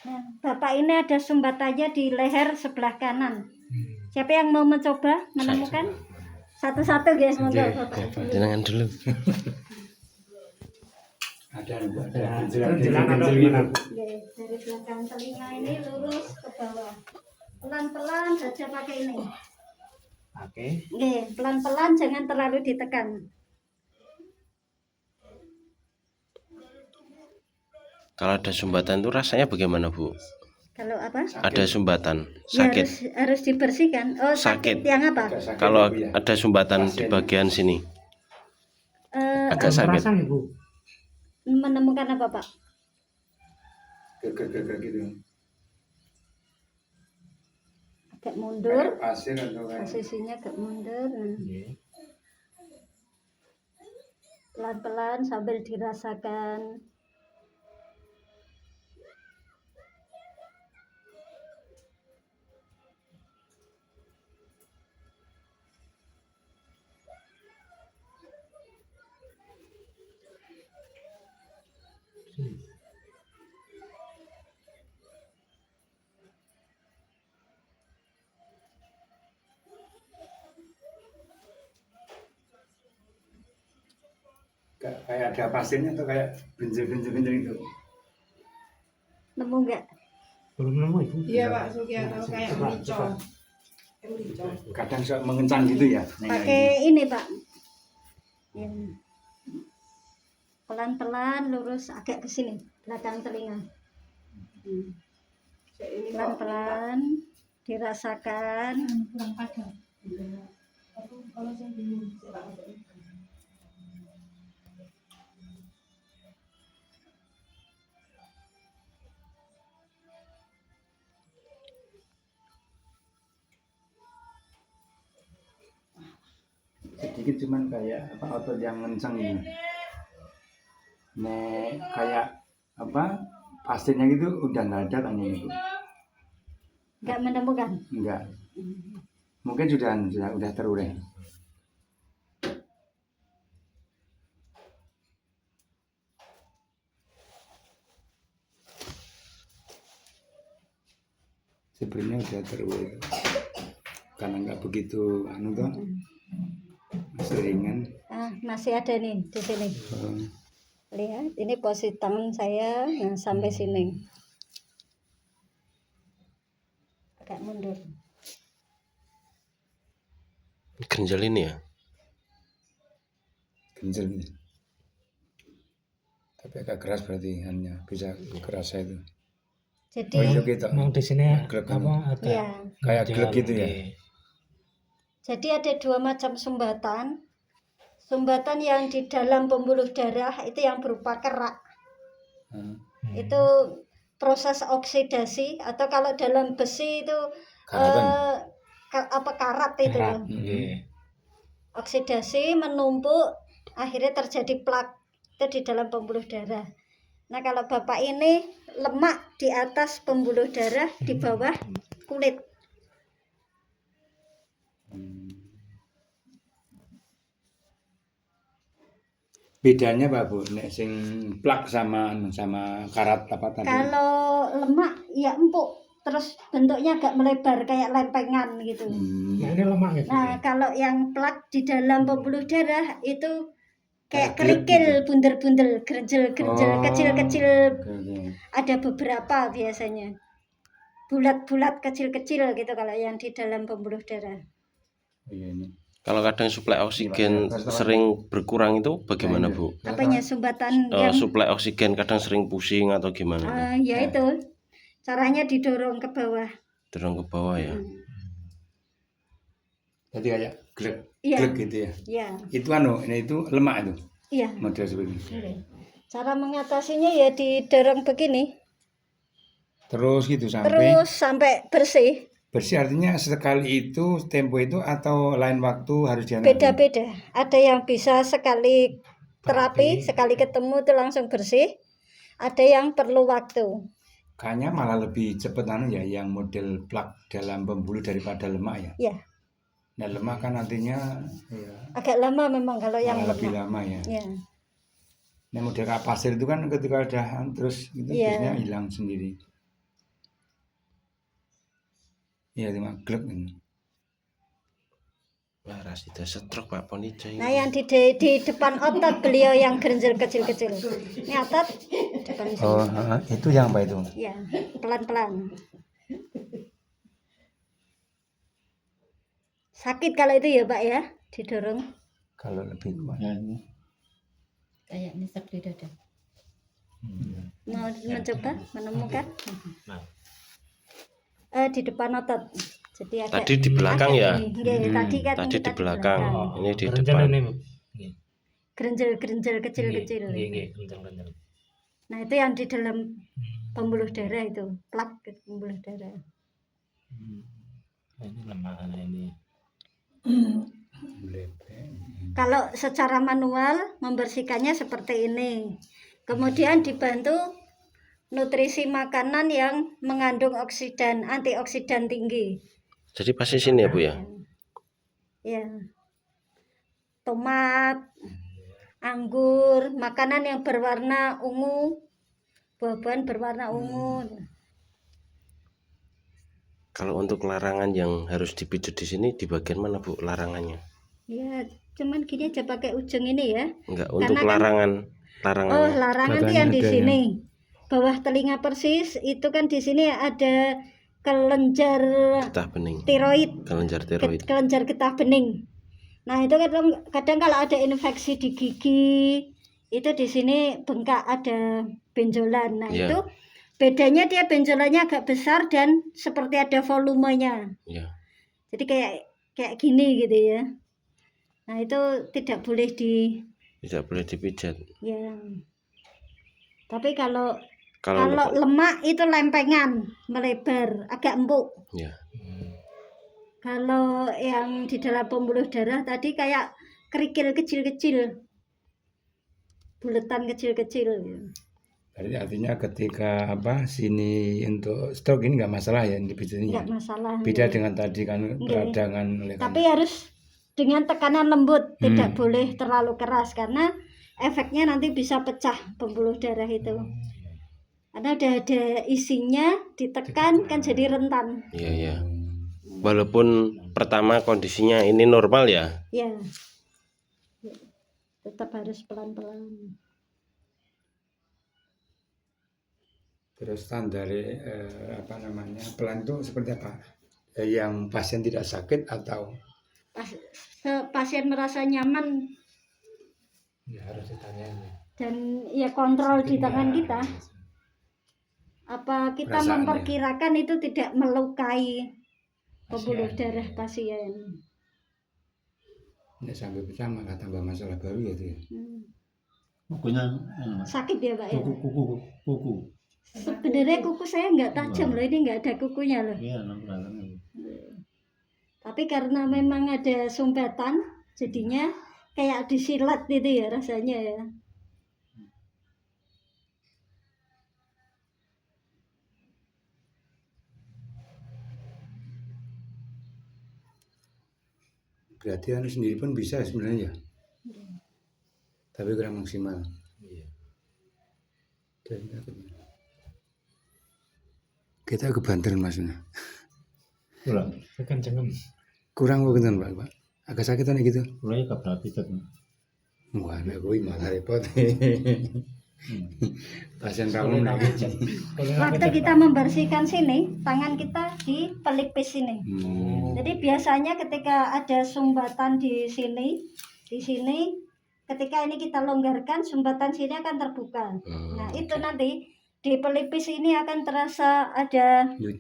Nah, Bapak ini ada sumbatannya di leher sebelah kanan. Siapa yang mau mencoba menemukan? Satu-satu guys, monggo Bapak. Jangan dulu. Ada Dari belakang telinga ini lurus ke bawah. Pelan-pelan saja pakai ini. Oke. Pelan-pelan, jangan terlalu ditekan. Kalau ada sumbatan itu rasanya bagaimana, Bu? Kalau apa? Ada sumbatan, Ya, sakit. harus dibersihkan. Oh, sakit yang apa? Kalau ada sumbatan di bagian sini, agak sakit. Ibu. Menemukan apa, Pak? Geger-geger gitu. Agak mundur. Pasir atau Posisinya agak mundur. Pelan-pelan sambil dirasakan. kayak ada pasirnya atau kayak benjol-benjol itu? Nemu nggak? Belum nemu Ibu. Iya Pak Sugiarto, kayak merica. Kadang suka mengencang gitu ya. Pakai ini Pak. Ya. Pelan-pelan lurus agak ke sini, belakang telinga. Pelan-pelan dirasakan. Sedikit cuman kayak apa otot yang ngencang ini. Nek kayak apa pasirnya gitu udah nggak ada tanya itu. Nggak menemukan? Enggak. Mungkin sudah terurai. Sebenarnya udah terurai. Karena nggak begitu tuh seringan. Masih ada nih di sini. Lihat, ini posisi tangan saya yang sampai sini. Agak mundur. Genjal ini ya? Genjal ini. Tapi agak keras berarti hanya bisa kerasa itu. Jadi gitu. Mau di sini Glek apa agak ya, kayak glek gitu ya. jadi ada dua macam sumbatan. Sumbatan yang di dalam pembuluh darah itu yang berupa kerak. Itu proses oksidasi, atau kalau dalam besi itu karat itu. Oksidasi menumpuk, akhirnya terjadi plak itu di dalam pembuluh darah. Nah, kalau Bapak ini lemak di atas pembuluh darah, di bawah kulit. Bedanya Pak Bu, nek sing plak sama karat apa tadi? Kalau lemak ya empuk, terus bentuknya agak melebar kayak lempengan gitu. Nah, ini lemak gitu. Nah, kalau yang plak di dalam pembuluh darah itu kayak Glek kerikil, gitu. bundel-bundel, gerjel-gerjel, kecil-kecil. Oke. Ada beberapa biasanya. Bulat-bulat kecil-kecil gitu kalau yang di dalam pembuluh darah. Iya ini. Kalau kadang suplai oksigen sering berkurang itu bagaimana, Bu? Apanya sumbatan yang Suplai oksigen kadang sering pusing atau gimana? ya itu. Caranya didorong ke bawah. Dorong ke bawah ya. Jadi kayak glek Iya. glek gitu ya. Ya, Itu ini itu lemak itu. iya. Model seperti ini. Cara mengatasinya ya didorong begini, Terus gitu terus sampai bersih. bersih artinya sekali itu tempo itu atau lain waktu harus diambil? Beda-beda. Ada yang bisa sekali terapi, sekali ketemu itu langsung bersih. Ada yang perlu waktu. Kayaknya malah lebih cepat ya yang model plak dalam pembuluh daripada lemak ya. Ya, Nah lemak kan artinya ya, agak lama memang kalau yang malah lebih lemak. lama ya. Ya, Nah model kayak pasir itu kan ketika udah terus itu Iya. biasanya hilang sendiri. Iya, 5 glek ini. Wah, rasida stroke Pak Ponijo ini. Nah, yang di depan otot beliau yang gerenjel kecil-kecil. Ini otot depan sini. Oh, itu yang apa itu? Ya, pelan-pelan. Sakit kalau itu ya, Pak ya, didorong. Kalau lebih kuat. Kayaknya sakit dada. Mau mencoba menemukan? Di depan otot. Jadi agak, Tadi di belakang ya? Iya, tadi kan Tadi kita di belakang, ini di Kerenjel depan. ini, Bu. Nggih. gerenjel kecil-kecil. Nggih, nggih, kerenjel-kerenjel. Nah, itu yang di dalam pembuluh darah itu, plak pembuluh darah. Ini lemah ini. Kalau secara manual membersihkannya seperti ini. Kemudian dibantu nutrisi makanan yang mengandung oksidan, antioksidan tinggi. Jadi pasti sini ya Bu ya? Ya. Tomat, anggur, makanan yang berwarna ungu, buah-buahan berwarna ungu. Kalau untuk larangan yang harus dipijat di sini di bagian mana Bu larangannya? Ya, cuman gini aja pakai ujung ini ya. Enggak, untuk kan- larangan. Oh, larangan itu Katanya yang di ada sini. Bawah telinga persis itu kan di sini ada kelenjar Getah bening. tiroid, Kelenjar tiroid. kelenjar getah bening. Nah, itu kadang kalau ada infeksi di gigi, itu di sini bengkak, ada benjolan. Nah, Iya. itu bedanya dia benjolannya agak besar dan seperti ada volumenya. Ya. Jadi kayak gini gitu ya. Nah, itu tidak boleh Tidak boleh dipijat. ya. Tapi kalau Kalau lemak itu lempengan, melebar, agak empuk. ya. Kalau yang di dalam pembuluh darah tadi kayak kerikil kecil-kecil, buletan kecil-kecil. Berarti artinya ketika sini untuk stroke ini nggak masalah ya dipijat ini ya? Enggak masalah. Beda ya. dengan tadi kan peradangan oleh Tapi harus dengan tekanan lembut, tidak boleh terlalu keras karena efeknya nanti bisa pecah pembuluh darah itu. Karena udah ada isinya, ditekan kan jadi rentan. Iya, iya. Walaupun pertama kondisinya ini normal ya. Ya. Tetap harus pelan-pelan. Terus standar pelan itu seperti apa? Yang pasien tidak sakit atau Pasien merasa nyaman Ya harus ditanya. dan ya kontrol di tangan kita. Apa kita Perasaannya. memperkirakan itu tidak melukai pembuluh darah pasien. ini sampai pecah malah tambah masalah baru ya itu ya? Kukunya Sakit ya, Pak ya? kuku. Sebenarnya kuku saya nggak tajam loh, ini nggak ada kukunya loh. Iya, nampak. Tapi karena memang ada sumbatan, jadinya kayak disilat gitu ya rasanya ya. Berarti anu sendiri pun bisa sebenarnya ya? Tapi kurang maksimal. Iya. Kita ke Banten maksudnya. Kurang. Kekencengan. Kurang kok Pak. Agak sakitan gitu. Mulai kapan pijet. Wah, nek kuwi malah repot. Pasien kamu Waktu kita membersihkan sini, tangan kita di pelipis sini. Jadi biasanya ketika ada sumbatan di sini, ketika ini kita longgarkan, sumbatan sini akan terbuka. Nah, itu nanti di pelipis ini akan terasa ada nyut.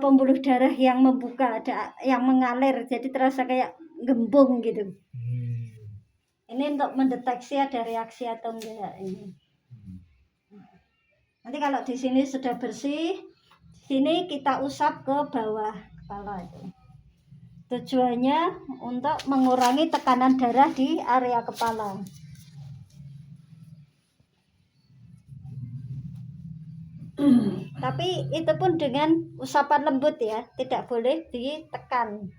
pembuluh darah yang membuka, ada yang mengalir, jadi terasa kayak gembung gitu. Ini untuk mendeteksi ada reaksi atau enggak ini. Nanti kalau di sini sudah bersih, sini kita usap ke bawah kepala itu. Tujuannya untuk mengurangi tekanan darah di area kepala. Tapi itu pun dengan usapan lembut ya, tidak boleh ditekan.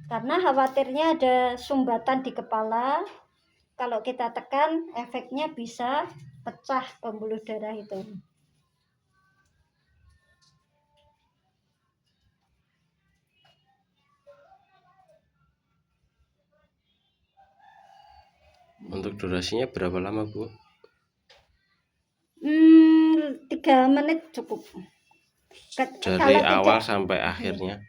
Karena khawatirnya ada sumbatan di kepala. Kalau kita tekan, efeknya bisa pecah pembuluh darah itu. Untuk durasinya berapa lama, Bu? 3 menit cukup. Dari awal sampai akhirnya.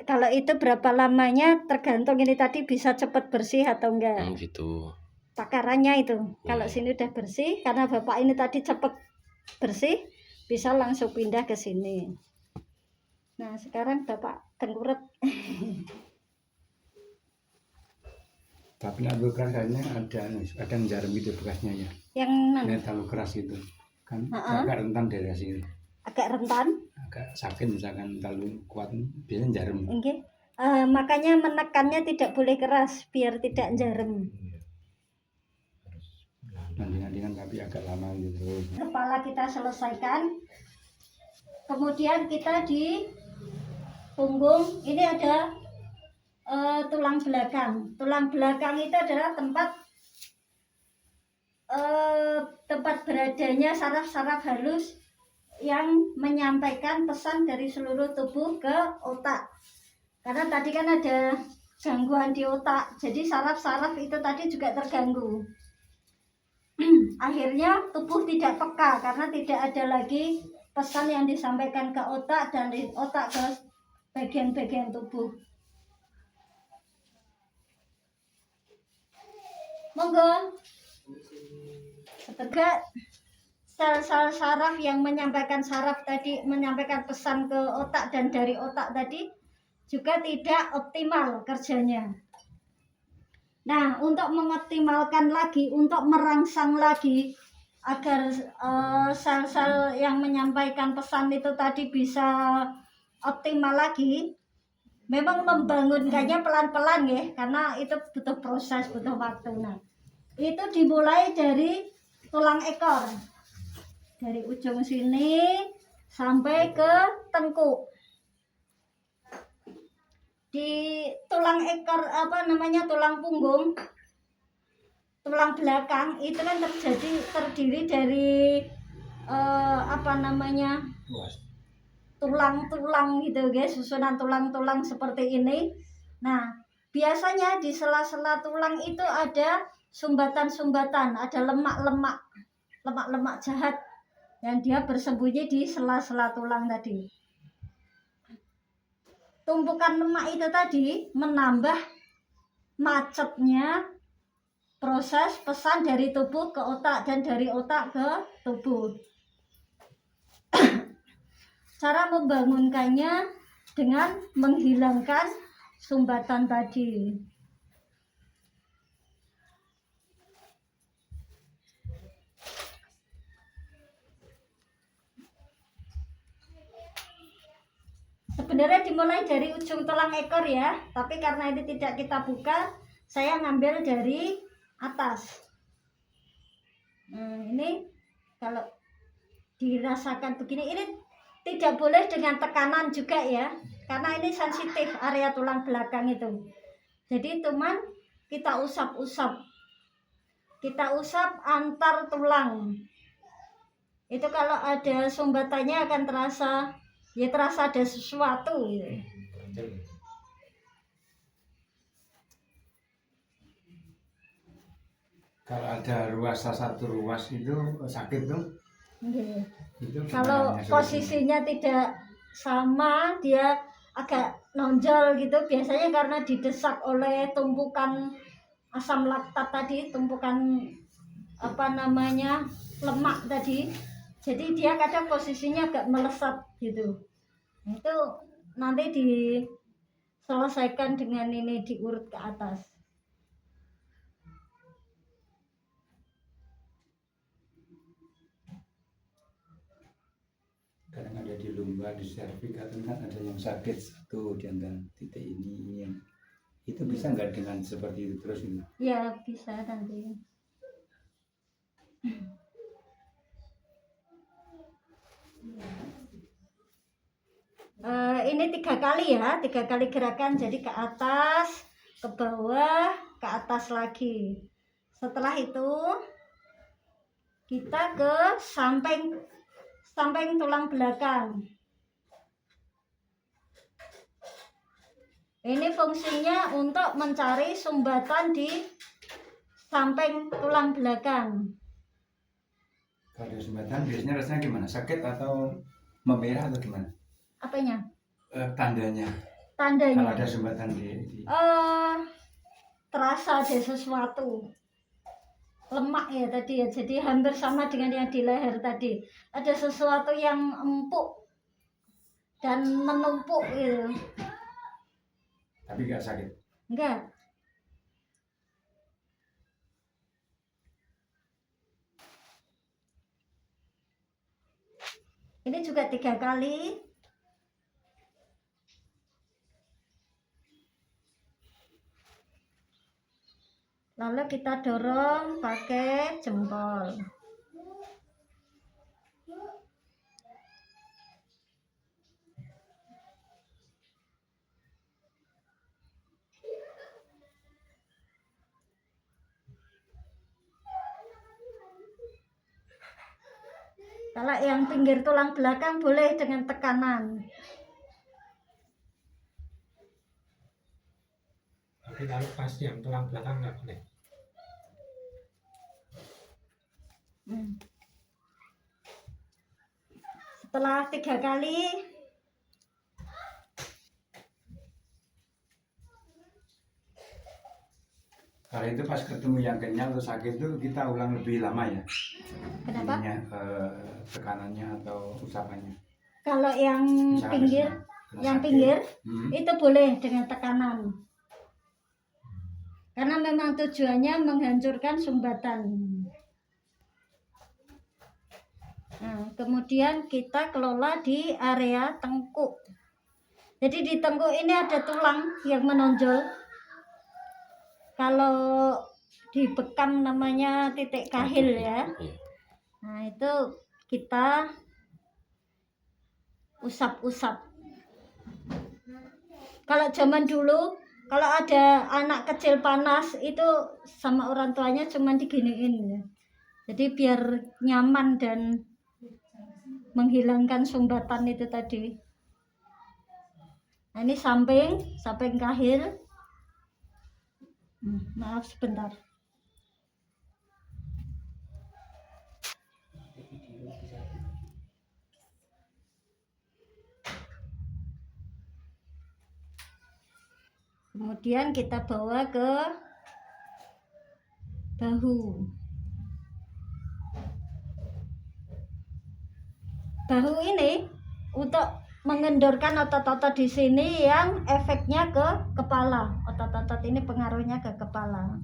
Kalau itu berapa lamanya tergantung ini tadi bisa cepat bersih atau enggak. Gitu. Takarannya itu. Kalau sini udah bersih, karena Bapak ini tadi cepat bersih, bisa langsung pindah ke sini. Nah, sekarang Bapak tengkurap. Tapi nak bekasnya ada jarum itu bekasnya ya. Yang mana? Ini terlalu keras itu. Kan agak rentan dari sini. Agak rentan. Agak sakit misalkan terlalu kuat, biasanya jarum. Okay. Makanya menekannya tidak boleh keras biar tidak jarum. Nanti kan tapi agak lama gitu. Kepala kita selesaikan. Kemudian kita di punggung ini ada tulang belakang. Tulang belakang itu adalah tempat beradanya saraf-saraf halus yang menyampaikan pesan dari seluruh tubuh ke otak. Karena tadi kan ada gangguan di otak, jadi saraf-saraf itu tadi juga terganggu. Akhirnya tubuh tidak peka karena tidak ada lagi pesan yang disampaikan ke otak dan dari otak ke bagian-bagian tubuh. Monggo. Setegak sel-sel saraf yang menyampaikan menyampaikan pesan ke otak dan dari otak tadi juga tidak optimal kerjanya. Nah, untuk mengoptimalkan lagi, untuk merangsang lagi agar sel-sel yang menyampaikan pesan itu tadi bisa optimal lagi, memang membangunkannya pelan-pelan ya, karena itu butuh proses, butuh waktu. Nah, itu dimulai dari tulang ekor. Dari ujung sini sampai ke tengkuk. Di tulang ekor tulang punggung, tulang belakang itu kan terdiri dari tulang-tulang gitu guys, susunan tulang-tulang seperti ini. Nah, biasanya di sela-sela tulang itu ada sumbatan-sumbatan, ada lemak-lemak jahat yang dia bersembunyi di sela-sela tulang tadi. Tumpukan lemak itu tadi menambah macetnya proses pesan dari tubuh ke otak dan dari otak ke tubuh. Cara membangunkannya dengan menghilangkan sumbatan tadi. Sebenarnya dimulai dari ujung tulang ekor ya, tapi karena ini tidak kita buka, saya ngambil dari atas. Ini kalau dirasakan begini, ini tidak boleh dengan tekanan juga ya, karena ini sensitif area tulang belakang itu. Jadi teman, kita usap antar tulang. Itu kalau ada sumbatannya akan terasa ada sesuatu gitu. Kalau ada satu ruas itu sakit tuh. Okay. Itu kalau posisinya tidak sama, dia agak nonjol gitu, biasanya karena didesak oleh tumpukan asam laktat tadi, tumpukan lemak tadi. Jadi dia kadang posisinya agak melesat gitu. Itu nanti diselesaikan dengan ini, diurut ke atas. Kadang ada di lumbar, di serviks kan ada yang sakit satu di antara titik ini yang itu bisa nggak dengan seperti itu terus ini? Ya bisa nanti. Ini 3 kali ya, 3 kali gerakan, jadi ke atas, ke bawah, ke atas lagi. Setelah itu kita ke samping tulang belakang. Ini fungsinya untuk mencari sumbatan di samping tulang belakang. Kalau ada sumbatan biasanya rasanya gimana? Sakit atau memerah atau gimana? Apanya? Tandanya. Kalau Tandanya. ada sumbatan di Terasa ada sesuatu. Lemak ya tadi ya, jadi hampir sama dengan yang di leher tadi. Ada sesuatu yang empuk dan menumpuk gitu. Tapi nggak sakit. Enggak. Ini juga 3 kali. Lalu kita dorong pakai jempol. Kalau yang pinggir tulang belakang boleh dengan tekanan. Tapi kalau pas yang tulang belakang nggak boleh. Setelah 3 kali, Kalau itu pas ketemu yang kenyal atau sakit itu kita ulang lebih lama ya. kenapa? Ininya, tekanannya atau usapannya. Kalau yang Misalkan pinggir, kena yang sakit. pinggir Hmm. itu boleh dengan tekanan. Karena memang tujuannya menghancurkan sumbatan. Nah, kemudian kita kelola di area tengkuk. Jadi di tengkuk ini ada tulang yang menonjol. Kalau dibekam namanya titik kahil ya. Iya. Nah, itu kita usap-usap. Kalau zaman dulu, kalau ada anak kecil panas itu sama orang tuanya cuma diginiin ya. Jadi biar nyaman dan menghilangkan sumbatan itu tadi. Nah, ini samping kahil. Maaf sebentar. Kemudian kita bawa ke bahu. Bahu ini untuk mengendorkan otot-otot di sini yang efeknya ke kepala. Otot-otot ini pengaruhnya ke kepala.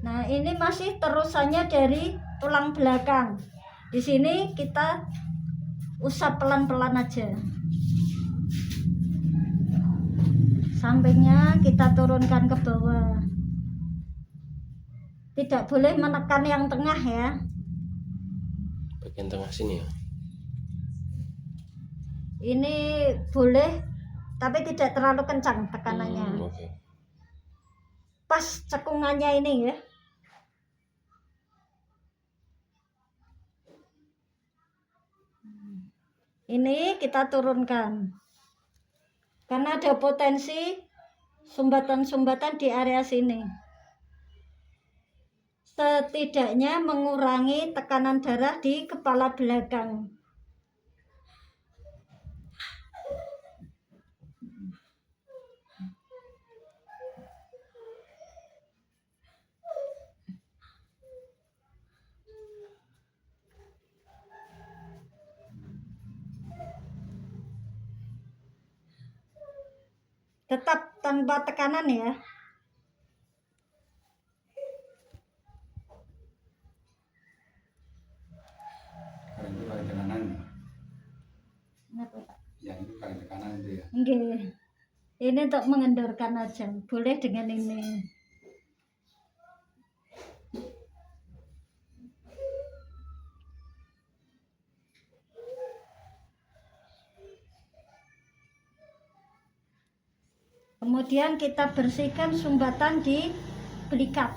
Nah, ini masih terusannya dari tulang belakang. Di sini kita usap pelan-pelan aja. Sampingnya kita turunkan ke bawah. Tidak boleh menekan yang tengah ya. Bagian tengah sini ya. Ini boleh, tapi tidak terlalu kencang tekanannya. Oke. Pas cekungannya ini ya. Ini kita turunkan. Karena ada potensi sumbatan-sumbatan di area sini. Setidaknya mengurangi tekanan darah di kepala belakang. Tetap tanpa tekanan ya. Kalau itu pakai tekanan. Kenapa, Pak? Ya itu pakai tekanan itu ya. Nggih. Ini untuk mengendorkan aja. Boleh dengan ini. Kemudian kita bersihkan sumbatan di belikat.